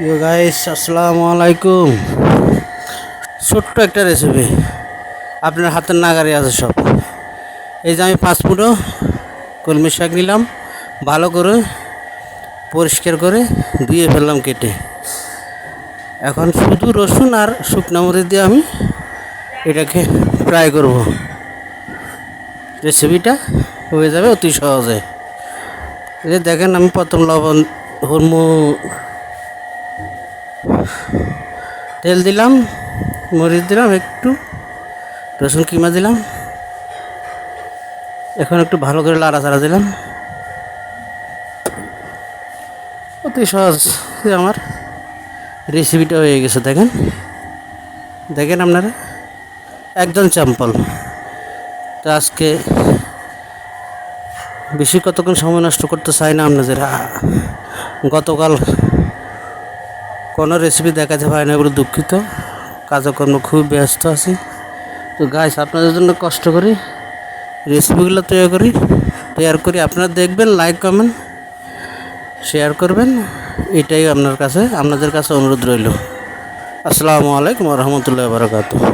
ইয়ো guys, আসসালামু আলাইকুম। ছোট্ট একটা রেসিপি, আপনার হাতের নাগারে আছে সব। এই যে আমি 5 মুঠো কলমি শাক নিলাম, ভালো করে পরিষ্কার করে ধুয়ে ফেললাম কেটে। এখন শুধু রসুন আর শুকনো মরিচ দিয়ে আমি এটাকে ফ্রাই করব। রেসিপিটা হয়ে যাবে অতি সহজে। এই যে দেখেন, আমি প্রথম লবণ তেল দিলাম, মরিচ দিলাম, একটু রসুন কিমা দিলাম, এখন একটু ভালো করে লাড়াচাড়া দিলাম। অতি সহজ আমার রেসিপিটা হয়ে গেছে। দেখেন দেখেন আপনারা, একদম সিম্পল। তো আজকে বেশি কতক্ষণ সময় নষ্ট করতে চাই না আপনাদের। গতকাল কোনো রেসিপি দেখাতে পারি না বলে দুঃখিত, কাজকর্ম খুব ব্যস্ত আছি। তো গাইস, আপনাদের জন্য কষ্ট করি রেসিপিগুলো তৈরি করি। আপনারা দেখবেন, লাইক কমেন্ট শেয়ার করবেন, এটাই আপনাদের কাছে অনুরোধ রইল। আসসালামু আলাইকুম ওয়া রাহমাতুল্লাহি ওয়া বারাকাতুহু।